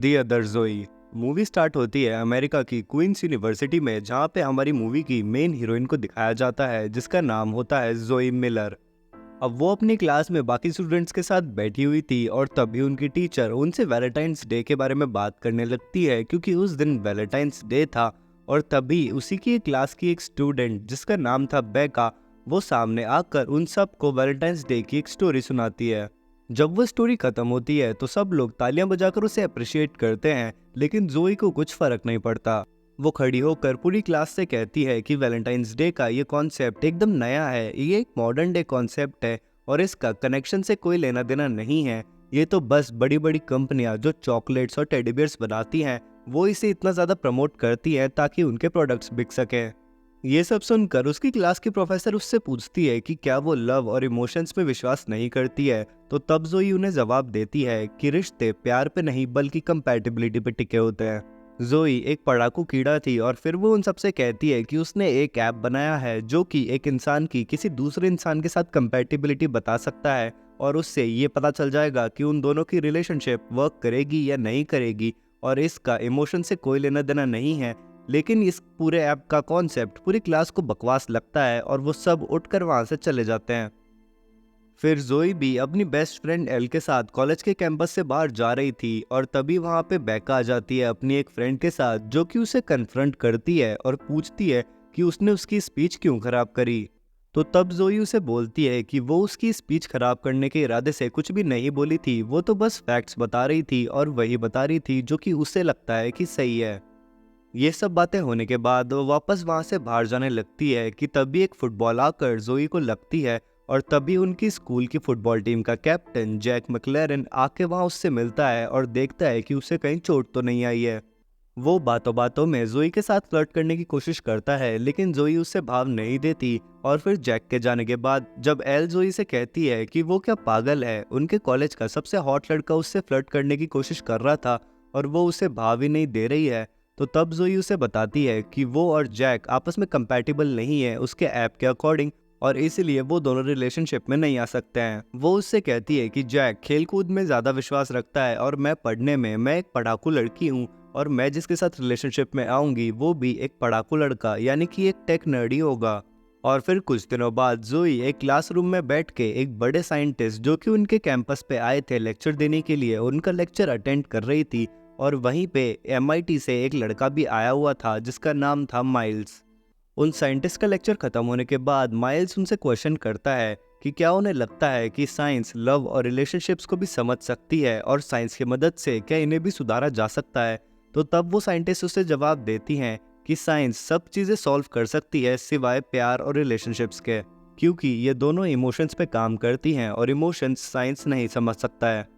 The other जोई। Movie start होती है अमेरिका की क्वींस यूनिवर्सिटी में, जहाँ पे हमारी मूवी की मेन हीरोइन को दिखाया जाता है जिसका नाम होता है जोई मिलर। अब वो अपनी क्लास में बाकी स्टूडेंट्स के साथ बैठी हुई थी और तभी उनकी टीचर उनसे वैलेंटाइंस डे के बारे में बात करने लगती है, क्योंकि उस दिन वैलेंटाइंस डे था। और तभी उसी की क्लास की एक स्टूडेंट जिसका नाम था बेका, वो सामने आकर उन सब को वैलेंटाइंस डे की एक स्टोरी सुनाती है। जब वो स्टोरी खत्म होती है तो सब लोग तालियां बजाकर उसे अप्रिशिएट करते हैं, लेकिन जोई को कुछ फर्क नहीं पड़ता। वो खड़ी होकर पूरी क्लास से कहती है कि वैलेंटाइंस डे का ये कॉन्सेप्ट एकदम नया है, ये एक मॉडर्न डे कॉन्सेप्ट है और इसका कनेक्शन से कोई लेना देना नहीं है। ये तो बस बड़ी बड़ी कंपनियां जो चॉकलेट्स और टेडी बियर्स बनाती हैं, वो इसे इतना ज़्यादा प्रमोट करती हैं ताकि उनके प्रोडक्ट्स बिक सकें। ये सब सुनकर उसकी क्लास की प्रोफेसर उससे पूछती है कि क्या वो लव और इमोशंस में विश्वास नहीं करती है, तो तब जोई उन्हें जवाब देती है कि रिश्ते प्यार पे नहीं बल्कि कंपैटिबिलिटी पे टिके होते हैं। जोई एक पढ़ाकू कीड़ा थी और फिर वो उन सबसे कहती है कि उसने एक ऐप बनाया है जो कि एक इंसान की किसी दूसरे इंसान के साथ कंपैटिबिलिटी बता सकता है, और उससे ये पता चल जाएगा कि उन दोनों की रिलेशनशिप वर्क करेगी या नहीं करेगी। और इसका इमोशन से कोई लेना देना नहीं है। लेकिन इस पूरे ऐप का कॉन्सेप्ट पूरी क्लास को बकवास लगता है और वो सब उठकर वहाँ से चले जाते हैं। फिर जोई भी अपनी बेस्ट फ्रेंड एल के साथ कॉलेज के कैंपस से बाहर जा रही थी और तभी वहाँ पे बेका आ जाती है अपनी एक फ्रेंड के साथ, जो कि उसे कन्फ्रंट करती है और पूछती है कि उसने उसकी स्पीच क्यों खराब करी। तो तब जोई उसे बोलती है कि वो उसकी स्पीच खराब करने के इरादे से कुछ भी नहीं बोली थी, वो तो बस फैक्ट्स बता रही थी और वही बता रही थी जो कि उसे लगता है कि सही है। ये सब बातें होने के बाद वो वापस वहां से बाहर जाने लगती है कि तभी एक फुटबॉल आकर जोई को लगती है, और तभी उनकी स्कूल की फुटबॉल टीम का कैप्टन जैक मैक्लेरन आके वहां उससे मिलता है और देखता है कि उसे कहीं चोट तो नहीं आई है। वो बातों बातों में जोई के साथ फ्लर्ट करने की कोशिश करता है, लेकिन जोई उससे भाव नहीं देती। और फिर जैक के जाने के बाद जब एल जोई से कहती है कि वो क्या पागल है, उनके कॉलेज का सबसे हॉट लड़का उससे फ्लर्ट करने की कोशिश कर रहा था और वो उसे भाव ही नहीं दे रही है, तो तब जोई उसे बताती है कि वो और जैक आपस में कंपैटिबल नहीं है उसके ऐप के अकॉर्डिंग, और इसीलिए वो दोनों रिलेशनशिप में नहीं आ सकते हैं। वो उससे कहती है कि जैक खेलकूद में ज़्यादा विश्वास रखता है और मैं पढ़ने में, मैं एक पढ़ाकू लड़की हूँ, और मैं जिसके साथ रिलेशनशिप में आऊँगी वो भी एक पढ़ाकू लड़का यानी कि एक टेक नर्ड ही होगा। और फिर कुछ दिनों बाद जोई एक क्लासरूम में बैठ के एक बड़े साइंटिस्ट जो कि उनके कैंपस पे आए थे लेक्चर देने के लिए, उनका लेक्चर अटेंड कर रही थी। और वहीं पे MIT से एक लड़का भी आया हुआ था जिसका नाम था माइल्स। उन साइंटिस्ट का लेक्चर खत्म होने के बाद माइल्स उनसे क्वेश्चन करता है कि क्या उन्हें लगता है कि साइंस लव और रिलेशनशिप्स को भी समझ सकती है और साइंस की मदद से क्या इन्हें भी सुधारा जा सकता है। तो तब वो साइंटिस्ट उसे जवाब देती हैं कि साइंस सब चीज़ें सॉल्व कर सकती है सिवाय प्यार और रिलेशनशिप्स के, क्योंकि ये दोनों इमोशंस पे काम करती हैं और इमोशंस साइंस नहीं समझ सकता है।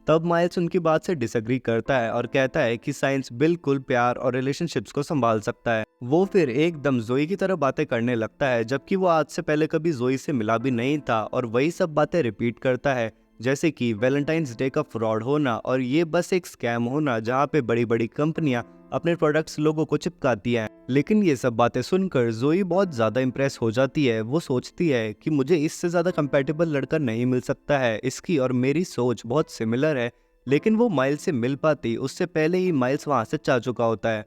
तब माइल्स उनकी बात से डिसएग्री करता है और कहता है कि साइंस बिल्कुल प्यार और रिलेशनशिप्स को संभाल सकता है। वो फिर एकदम जोई की तरह बातें करने लगता है, जबकि वो आज से पहले कभी जोई से मिला भी नहीं था, और वही सब बातें रिपीट करता है, जैसे कि वैलेंटाइंस डे का फ्रॉड होना और ये बस एक स्कैम होना जहाँ पे बड़ी बड़ी कंपनियां अपने प्रोडक्ट्स लोगों को चिपकाती हैं। लेकिन ये सब बातें सुनकर जोई बहुत ज़्यादा इम्प्रेस हो जाती है। वो सोचती है कि मुझे इससे ज़्यादा कंपैटिबल लड़का नहीं मिल सकता है, इसकी और मेरी सोच बहुत सिमिलर है। लेकिन वो माइल्स से मिल पाती उससे पहले ही माइल्स वहाँ से जा चुका होता है।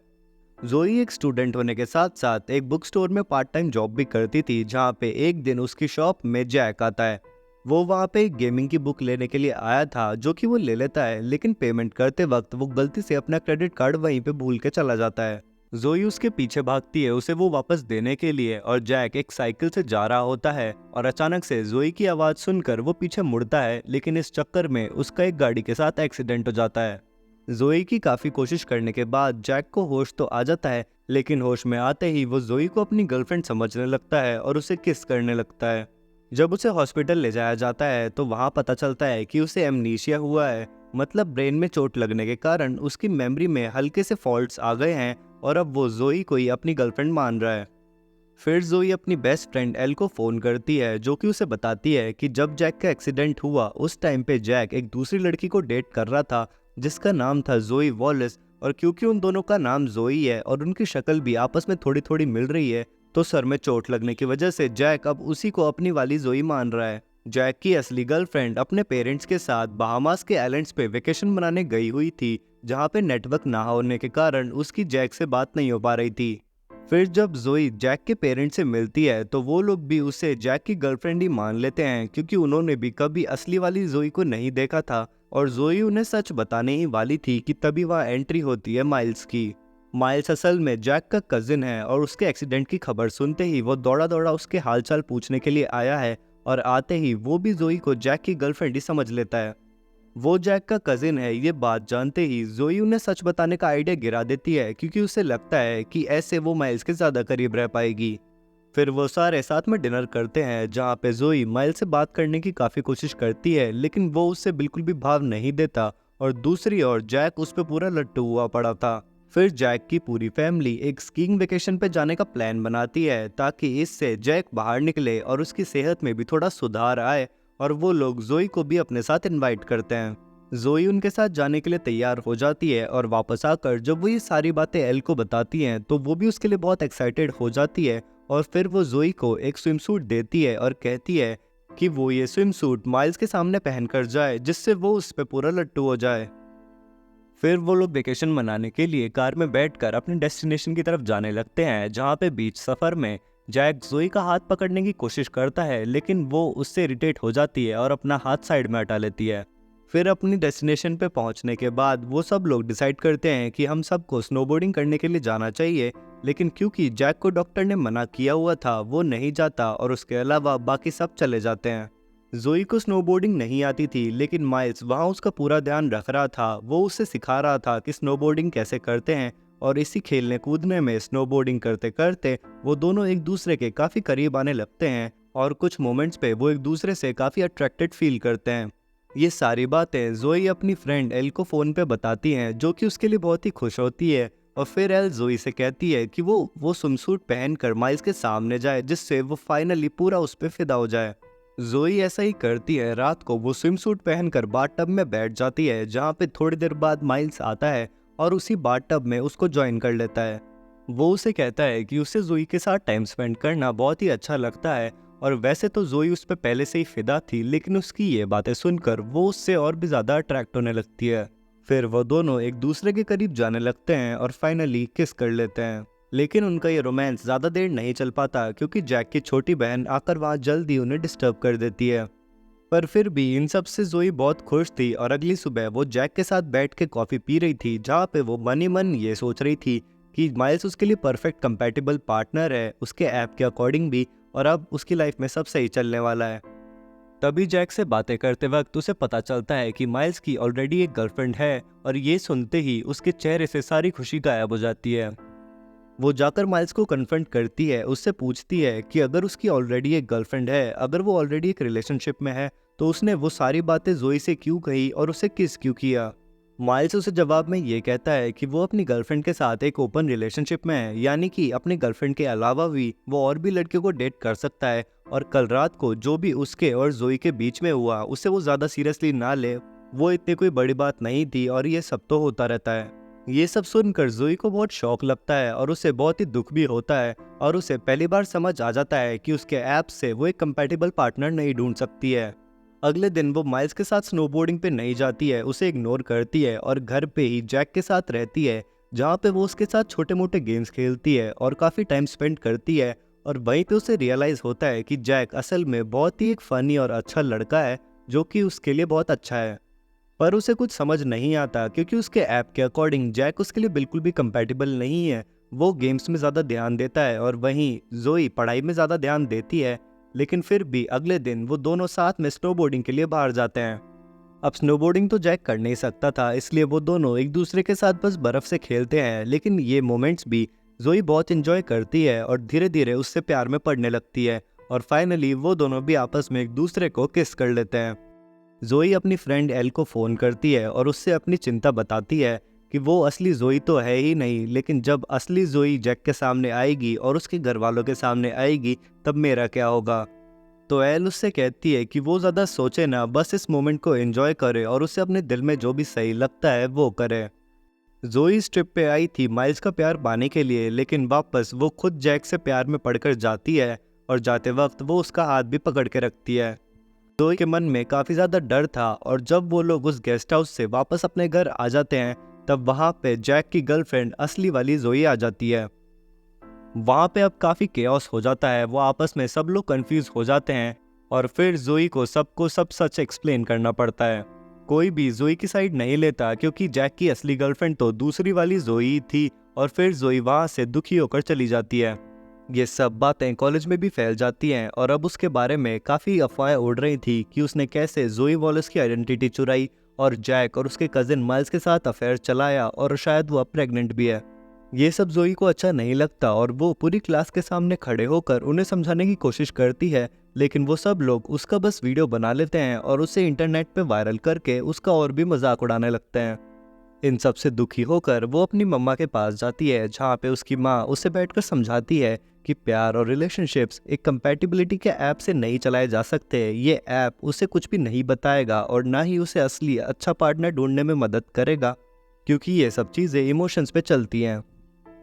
जोई एक स्टूडेंट होने के साथ साथ एक बुक स्टोर में पार्ट टाइम जॉब भी करती थी, जहाँ पे एक दिन उसकी शॉप में जैक आता है। वो वहाँ पे एक गेमिंग की बुक लेने के लिए आया था, जो कि वो ले लेता है, लेकिन पेमेंट करते वक्त वो गलती से अपना क्रेडिट कार्ड वहीं पे भूल के चला जाता है। जोई उसके पीछे भागती है उसे वो वापस देने के लिए, और जैक एक साइकिल से जा रहा होता है और अचानक से जोई की आवाज़ सुनकर वो पीछे मुड़ता है, लेकिन इस चक्कर में उसका एक गाड़ी के साथ एक्सीडेंट हो जाता है। जोई की काफ़ी कोशिश करने के बाद जैक को होश तो आ जाता है, लेकिन होश में आते ही वो जोई को अपनी गर्लफ्रेंड समझने लगता है और उसे किस करने लगता है। जब उसे हॉस्पिटल ले जाया जाता है तो वहाँ पता चलता है कि उसे एमनीशिया हुआ है, मतलब ब्रेन में चोट लगने के कारण उसकी मेमोरी में हल्के से फॉल्ट्स आ गए हैं, और अब वो जोई को ही अपनी गर्लफ्रेंड मान रहा है। फिर जोई अपनी बेस्ट फ्रेंड एल को फ़ोन करती है, जो कि उसे बताती है कि जब जैक का एक्सीडेंट हुआ उस टाइम पे जैक एक दूसरी लड़की को डेट कर रहा था जिसका नाम था जोई वॉलिस, और क्योंकि उन दोनों का नाम जोई है और उनकी शक्ल भी आपस में थोड़ी थोड़ी मिल रही है, तो सर में चोट लगने की वजह से जैक अब उसी को अपनी वाली जोई मान रहा है। जैक की असली गर्लफ्रेंड अपने पेरेंट्स के साथ बहामास के आइलैंड्स पे वेकेशन मनाने गई हुई थी, जहाँ पे नेटवर्क ना होने के कारण उसकी जैक से बात नहीं हो पा रही थी। फिर जब जोई जैक के पेरेंट्स से मिलती है तो वो लोग भी उसे जैक की गर्लफ्रेंड ही मान लेते हैं, क्योंकि उन्होंने भी कभी असली वाली जोई को नहीं देखा था और जोई उन्हें सच बताने ही वाली थी कि तभी वहाँ एंट्री होती है माइल्स की। माइल्स असल में जैक का कजिन है और उसके एक्सीडेंट की खबर सुनते ही वो दौड़ा दौड़ा उसके हालचाल पूछने के लिए आया है और आते ही वो भी जोई को जैक की गर्लफ्रेंड ही समझ लेता है। वो जैक का कजिन है ये बात जानते ही जोई उन्हें सच बताने का आइडिया गिरा देती है, क्योंकि उसे लगता है कि ऐसे वो माइल्स के ज़्यादा करीब रह पाएगी। फिर वो सारे साथ में डिनर करते हैं जहाँ पे जोई माइल्स से बात करने की काफ़ी कोशिश करती है, लेकिन वो उससे बिल्कुल भी भाव नहीं देता और दूसरी ओर जैक उस पर पूरा लट्टू हुआ पड़ा था। फिर जैक की पूरी फैमिली एक स्कीइंग वेकेशन पे जाने का प्लान बनाती है ताकि इससे जैक बाहर निकले और उसकी सेहत में भी थोड़ा सुधार आए, और वो लोग जोई को भी अपने साथ इनवाइट करते हैं। जोई उनके साथ जाने के लिए तैयार हो जाती है और वापस आकर जब वो ये सारी बातें एल को बताती हैं तो वो भी उसके लिए बहुत एक्साइटेड हो जाती है और फिर वो जोई को एक स्विम सूट देती है और कहती है कि वो ये स्विम सूट माइल्स के सामने पहनकर जाए जिससे वो उस पर पूरा लट्टू हो जाए। फिर वो लोग वेकेशन मनाने के लिए कार में बैठकर अपने डेस्टिनेशन की तरफ जाने लगते हैं, जहाँ पे बीच सफर में जैक जोई का हाथ पकड़ने की कोशिश करता है, लेकिन वो उससे इरिटेट हो जाती है और अपना हाथ साइड में हटा लेती है। फिर अपनी डेस्टिनेशन पे पहुंचने के बाद वो सब लोग डिसाइड करते हैं कि हम सबको स्नोबोर्डिंग करने के लिए जाना चाहिए, लेकिन क्योंकि जैक को डॉक्टर ने मना किया हुआ था वो नहीं जाता और उसके अलावा बाकी सब चले जाते हैं। जोई को स्नोबोर्डिंग नहीं आती थी, लेकिन माइल्स वहाँ उसका पूरा ध्यान रख रहा था। वो उसे सिखा रहा था कि स्नोबोर्डिंग कैसे करते हैं और इसी खेलने कूदने में स्नोबोर्डिंग करते करते वो दोनों एक दूसरे के काफ़ी करीब आने लगते हैं और कुछ मोमेंट्स पे वो एक दूसरे से काफ़ी अट्रैक्टेड फील करते हैं। ये सारी बातें जोई अपनी फ्रेंड एल को फ़ोन पे बताती हैं, जो कि उसके लिए बहुत ही खुश होती है। और फिर एल जोई से कहती है कि वो स्विमसूट पहन कर माइल्स के सामने जाए जिससे वो फाइनली पूरा उस पर फिदा हो जाए। जोई ऐसा ही करती है। रात को वो स्विमसूट पहनकर बाथटब में बैठ जाती है, जहाँ पे थोड़ी देर बाद माइल्स आता है और उसी बाथटब में उसको ज्वाइन कर लेता है। वो उसे कहता है कि उसे जोई के साथ टाइम स्पेंड करना बहुत ही अच्छा लगता है, और वैसे तो जोई उस पर पहले से ही फिदा थी, लेकिन उसकी ये बातें सुनकर वो उससे और भी ज़्यादा अट्रैक्ट होने लगती है। फिर वो दोनों एक दूसरे के करीब जाने लगते हैं और फाइनली किस कर लेते हैं। लेकिन उनका ये रोमांस ज़्यादा देर नहीं चल पाता, क्योंकि जैक की छोटी बहन आकर वहाँ जल्दी उन्हें डिस्टर्ब कर देती है। पर फिर भी इन सब से जोई बहुत खुश थी और अगली सुबह वो जैक के साथ बैठ के कॉफ़ी पी रही थी, जहाँ पे वो मन ही मन ये सोच रही थी कि माइल्स उसके लिए परफेक्ट कंपैटिबल पार्टनर है, उसके ऐप के अकॉर्डिंग भी, और अब उसकी लाइफ में सब सही चलने वाला है। तभी जैक से बातें करते वक्त उसे पता चलता है कि माइल्स की ऑलरेडी एक गर्लफ्रेंड है, और ये सुनते ही उसके चेहरे से सारी खुशी गायब हो जाती है। वो जाकर माइल्स को कन्फ्रंट करती है, उससे पूछती है कि अगर उसकी ऑलरेडी एक गर्लफ्रेंड है, अगर वो ऑलरेडी एक रिलेशनशिप में है, तो उसने वो सारी बातें जोई से क्यों कही और उसे किस क्यों किया। माइल्स उसे जवाब में ये कहता है कि वो अपनी गर्लफ्रेंड के साथ एक ओपन रिलेशनशिप में है, यानी कि अपनी गर्लफ्रेंड के अलावा भी वो और भी लड़कियों को डेट कर सकता है, और कल रात को जो भी उसके और जोई के बीच में हुआ उसे वो ज़्यादा सीरियसली ना ले, वो इतनी कोई बड़ी बात नहीं थी और ये सब तो होता रहता है। ये सब सुनकर जोई को बहुत शौक लगता है और उसे बहुत ही दुख भी होता है, और उसे पहली बार समझ आ जाता है कि उसके ऐप से वो एक कंपैटिबल पार्टनर नहीं ढूंढ सकती है। अगले दिन वो माइल्स के साथ स्नोबोर्डिंग पे नहीं जाती है, उसे इग्नोर करती है और घर पे ही जैक के साथ रहती है, जहाँ पे वो उसके साथ छोटे मोटे गेम्स खेलती है और काफ़ी टाइम स्पेंड करती है। और वहीं पे उसे रियलाइज़ होता है कि जैक असल में बहुत ही एक फ़नी और अच्छा लड़का है, जो कि उसके लिए बहुत अच्छा है। पर उसे कुछ समझ नहीं आता, क्योंकि उसके ऐप के अकॉर्डिंग जैक उसके लिए बिल्कुल भी कंपैटिबल नहीं है। वो गेम्स में ज़्यादा ध्यान देता है और वहीं जोई पढ़ाई में ज़्यादा ध्यान देती है। लेकिन फिर भी अगले दिन वो दोनों साथ में स्नोबोर्डिंग के लिए बाहर जाते हैं। अब स्नोबोर्डिंग तो जैक कर नहीं सकता था, इसलिए वो दोनों एक दूसरे के साथ बस बर्फ़ से खेलते हैं, लेकिन ये मोमेंट्स भी जोई बहुत इंजॉय करती है और धीरे धीरे उससे प्यार में पड़ने लगती है, और फाइनली वो दोनों भी आपस में एक दूसरे को किस कर लेते हैं। जोई अपनी फ्रेंड एल को फ़ोन करती है और उससे अपनी चिंता बताती है कि वो असली जोई तो है ही नहीं, लेकिन जब असली जोई जैक के सामने आएगी और उसके घर वालों के सामने आएगी तब मेरा क्या होगा। तो एल उससे कहती है कि वो ज़्यादा सोचे ना, बस इस मोमेंट को एंजॉय करे और उसे अपने दिल में जो भी सही लगता है वो करे। जोई इस ट्रिप पे आई थी माइल्स का प्यार पाने के लिए, लेकिन वापस वो खुद जैक से प्यार में पड़कर जाती है और जाते वक्त वो उसका हाथ भी पकड़ के रखती है। जोई के मन में काफ़ी ज़्यादा डर था, और जब वो लोग उस गेस्ट हाउस से वापस अपने घर आ जाते हैं तब वहाँ पे जैक की गर्लफ्रेंड असली वाली जोई आ जाती है। वहाँ पे अब काफ़ी केओस हो जाता है, वो आपस में सब लोग कंफ्यूज हो जाते हैं और फिर जोई को सबको सब सच एक्सप्लेन करना पड़ता है। कोई भी जोई की साइड नहीं लेता क्योंकि जैक की असली गर्लफ्रेंड तो दूसरी वाली जोई थी और फिर जोई वहाँ से दुखी होकर चली जाती है। ये सब बातें कॉलेज में भी फैल जाती हैं और अब उसके बारे में काफ़ी अफवाहें उड़ रही थी कि उसने कैसे जोई वॉलेस की आइडेंटिटी चुराई और जैक और उसके कजिन माइल्स के साथ अफेयर चलाया और शायद वो अब प्रेग्नेंट भी है। ये सब जोई को अच्छा नहीं लगता और वो पूरी क्लास के सामने खड़े होकर उन्हें समझाने की कोशिश करती है, लेकिन वो सब लोग उसका बस वीडियो बना लेते हैं और उसे इंटरनेट पे वायरल करके उसका और भी मजाक उड़ाने लगते हैं। इन सब से दुखी होकर वो अपनी मम्मा के पास जाती है, जहाँ पे उसकी माँ उसे बैठकर समझाती है कि प्यार और रिलेशनशिप्स एक कंपैटिबिलिटी के ऐप से नहीं चलाए जा सकते। ये ऐप उसे कुछ भी नहीं बताएगा और ना ही उसे असली अच्छा पार्टनर ढूंढने में मदद करेगा, क्योंकि ये सब चीज़ें इमोशंस पे चलती हैं।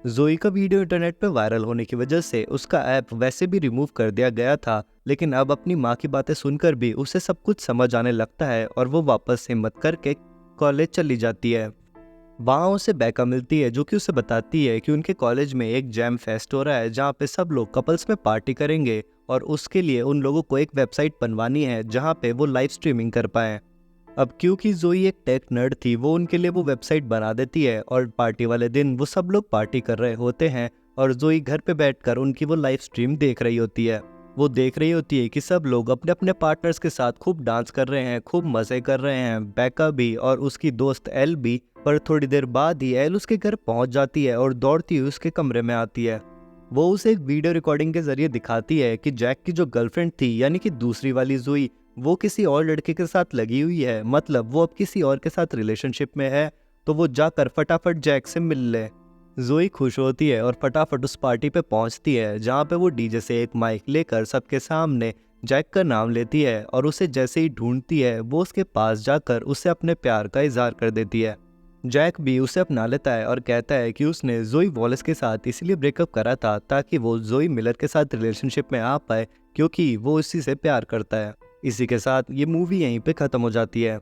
जोई का वीडियो इंटरनेट पे वायरल होने की वजह से उसका ऐप वैसे भी रिमूव कर दिया गया था, लेकिन अब अपनी माँ की बातें सुनकर भी उसे सब कुछ समझ आने लगता है और वो वापस हिम्मत करके कॉलेज चली जाती है। वहाँ उसे बैका मिलती है जो कि उसे बताती है कि उनके कॉलेज में एक जैम फेस्ट हो रहा है जहाँ पे सब लोग कपल्स में पार्टी करेंगे और उसके लिए उन लोगों को एक वेबसाइट बनवानी है जहाँ पे वो लाइव स्ट्रीमिंग कर पाएँ। अब क्योंकि जोई एक टेक नर्ड थी, वो उनके लिए वो वेबसाइट बना देती है और पार्टी वाले दिन वो सब लोग पार्टी कर रहे होते हैं और जोई घर पे बैठकर उनकी वो लाइव स्ट्रीम देख रही होती है। वो देख रही होती है कि सब लोग अपने अपने पार्टनर्स के साथ खूब डांस कर रहे हैं, खूब मज़े कर रहे हैं, बैका भी और उसकी दोस्त एल भी। पर थोड़ी देर बाद ही एल उसके घर पहुंच जाती है और दौड़ती हुई उसके कमरे में आती है। वो उसे एक वीडियो रिकॉर्डिंग के जरिए दिखाती है कि जैक की जो गर्लफ्रेंड थी, यानी कि दूसरी वाली जोई, वो किसी और लड़के के साथ लगी हुई है, मतलब वो अब किसी और के साथ रिलेशनशिप में है, तो वो जाकर फटाफट जैक से मिल ले। जोई खुश होती है और फटाफट उस पार्टी पे पहुंचती है जहाँ पे वो डीजे से एक माइक लेकर सबके सामने जैक का नाम लेती है और उसे जैसे ही ढूंढती है वो उसके पास जाकर उसे अपने प्यार का इजहार कर देती है। जैक भी उसे अपना लेता है और कहता है कि उसने जोई वॉलेस के साथ इसीलिए ब्रेकअप करा था ताकि वो जोई मिलर के साथ रिलेशनशिप में आ पाए, क्योंकि वो इसी से प्यार करता है। इसी के साथ ये मूवी यहीं पे ख़त्म हो जाती है।